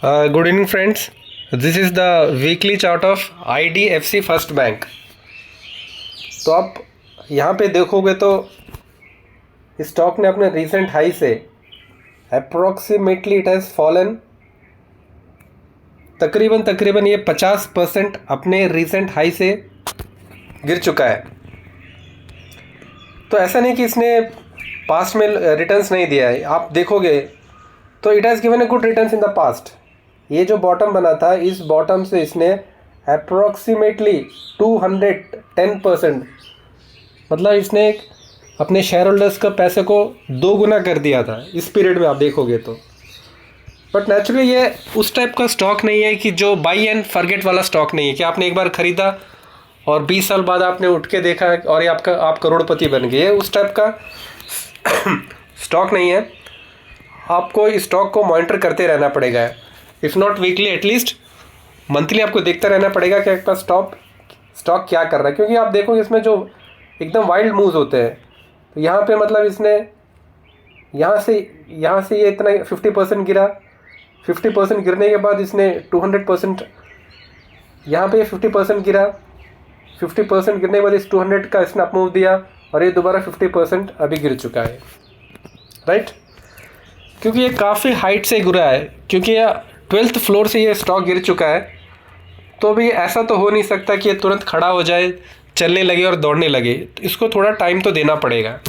Good evening, friends. This is the weekly chart of IDFC First Bank. तो आप यहाँ पे देखोगे तो स्टॉक ने अपने रिसेंट हाई से अप्रॉक्सीमेटली इट हैज़ फॉलन तकरीबन ये 50% अपने रिसेंट हाई से गिर चुका है। तो ऐसा नहीं कि इसने पास्ट में रिटर्न्स नहीं दिया है, आप देखोगे तो it has given a good returns in the past. ये जो बॉटम बना था, इस बॉटम से इसने अप्रॉक्सीमेटली 210%, मतलब इसने अपने शेयर होल्डर्स का पैसे को 2 गुना कर दिया था इस पीरियड में, आप देखोगे तो। बट नेचुरली ये उस टाइप का स्टॉक नहीं है कि जो बाई एंड फॉरगेट वाला स्टॉक नहीं है कि आपने एक बार ख़रीदा और 20 साल बाद आपने उठ के देखा और ये आप करोड़पति बन गए। उस टाइप का स्टॉक नहीं है। आपको इस स्टॉक को मॉनिटर करते रहना पड़ेगा, if not weekly at least monthly आपको देखते रहना पड़ेगा कि आपका स्टॉक क्या कर रहा है। क्योंकि आप देखोगे इसमें जो एकदम वाइल्ड मूव्स होते हैं, तो यहाँ पे मतलब इसने यहाँ से ये इतना 50% गिरा, 50% गिरने के बाद इसने 200%, यहाँ पे 50% गिरा, 50% गिरने के बाद इस 200 का इसने अप मूव दिया और ये दोबारा 50% अभी गिर चुका है, राइट। क्योंकि ये काफ़ी हाइट से गिरा है, क्योंकि ये 12th फ्लोर से ये स्टॉक गिर चुका है। तो भी ऐसा तो हो नहीं सकता कि ये तुरंत खड़ा हो जाए, चलने लगे और दौड़ने लगे। तो इसको थोड़ा टाइम तो देना पड़ेगा।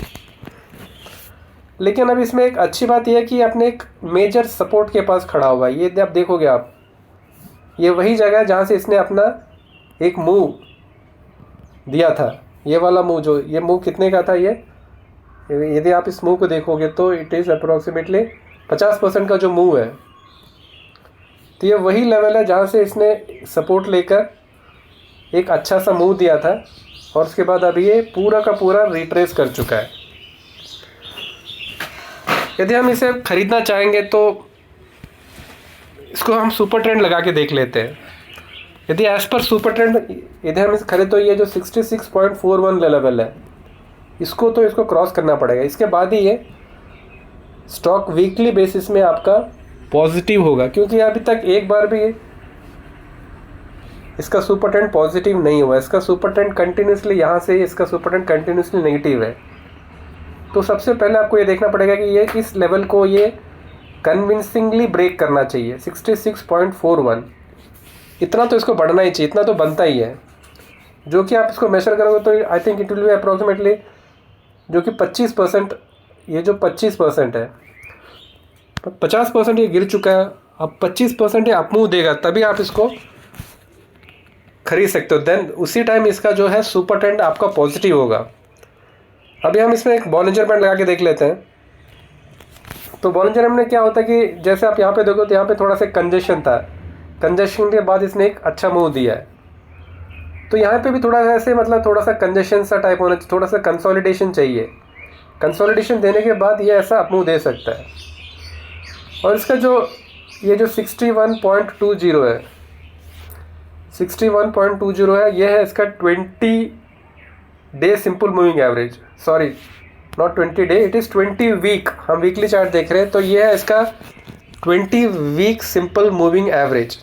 लेकिन अब इसमें एक अच्छी बात यह है कि अपने एक मेजर सपोर्ट के पास खड़ा हुआ है। ये आप देखोगे, आप ये वही जगह है जहाँ से इसने अपना एक मूव दिया था। ये वाला मूव, जो ये मूव कितने का था, ये यदि आप इस मूव को देखोगे तो इट इज़ अप्रॉक्सीमेटली 50% का जो मूव है। तो ये वही लेवल है जहाँ से इसने सपोर्ट लेकर एक अच्छा सा मूव दिया था और उसके बाद अभी ये पूरा का पूरा रिट्रेस कर चुका है। यदि हम इसे ख़रीदना चाहेंगे तो इसको हम सुपर ट्रेंड लगा के देख लेते हैं। यदि एज पर सुपर ट्रेंड यदि हम इसे खरीद, तो ये जो 66.41 लेवल है, इसको क्रॉस करना पड़ेगा। इसके बाद ही ये स्टॉक वीकली बेसिस में आपका पॉजिटिव होगा, क्योंकि अभी तक एक बार भी इसका सुपर ट्रेंड पॉजिटिव नहीं हुआ। इसका सुपर ट्रेंड कंटिन्यूसली यहाँ से इसका सुपर ट्रेंड कंटिन्यूसली नेगेटिव है। तो सबसे पहले आपको ये देखना पड़ेगा कि ये इस लेवल को ये कन्विंसिंगली ब्रेक करना चाहिए। 66.41 इतना तो इसको बढ़ना ही चाहिए, इतना तो बनता ही है। जो कि आप इसको मेजर करोगे तो I think it will be approximately जो कि 25%, ये जो 25% है, 50% ये गिर चुका है। अब 25% ये अप मूव देगा, तभी आप इसको खरीद सकते हो। देन उसी टाइम इसका जो है सुपर ट्रेंड आपका पॉजिटिव होगा। अभी हम इसमें एक बॉलिंजर बैंड लगा के देख लेते हैं। तो बॉलिंजर बैंड में क्या होता है कि जैसे आप यहाँ पे देखो तो यहाँ पे थोड़ा सा कंजेशन था, कंजेशन के बाद इसने एक अच्छा मूव दिया है। तो यहाँ पे भी थोड़ा सा ऐसे मतलब थोड़ा सा कंजेशन सा टाइप होना चाहिए, थोड़ा सा कंसोलिडेशन चाहिए। कंसोलिडेशन देने के बाद ये ऐसा अप मूव दे सकता है। और इसका जो ये जो 61.20 है, 61.20 है, ये है इसका 20 day simple moving average. Sorry, not 20 day, it is 20 week. हम वीकली चार्ट देख रहे हैं, तो ये है इसका 20 वीक सिंपल मूविंग एवरेज।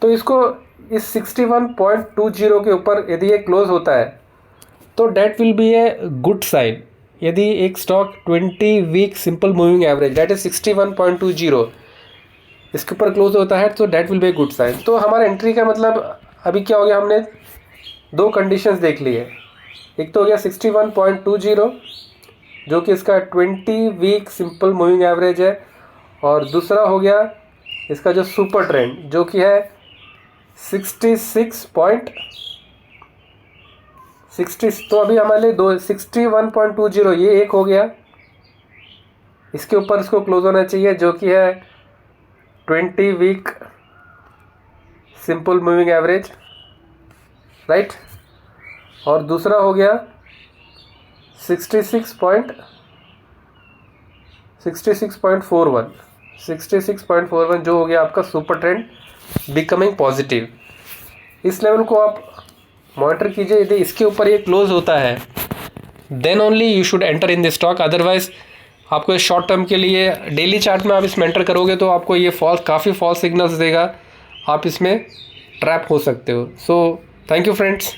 तो इसको इस 61.20 के ऊपर यदि ये क्लोज होता है तो that will be a good sign. यदि एक stock 20 week simple moving average that is 61.20 इसके ऊपर क्लोज होता है तो that will be a good sign. तो हमारा एंट्री का मतलब अभी क्या हो गया, हमने 2 कंडीशंस देख ली है। एक तो हो गया 61.20 जो कि इसका 20 वीक सिंपल मूविंग एवरेज है, और दूसरा हो गया इसका जो सुपर ट्रेंड जो कि है 66. तो अभी हमारे लिए 61.20 ये एक हो गया। इसके ऊपर इसको क्लोज होना चाहिए जो कि है 20 week simple moving average, right. और दूसरा हो गया 66.41 जो हो गया आपका सुपर ट्रेंड बिकमिंग पॉजिटिव। इस लेवल को आप मॉनिटर कीजिए। यदि इसके ऊपर ये क्लोज होता है then only you should enter in this stock, otherwise आपको शॉर्ट टर्म के लिए डेली चार्ट में आप इसमें एंटर करोगे तो आपको ये काफ़ी फॉल्स सिग्नल्स देगा, आप इसमें ट्रैप हो सकते हो। So thank you friends.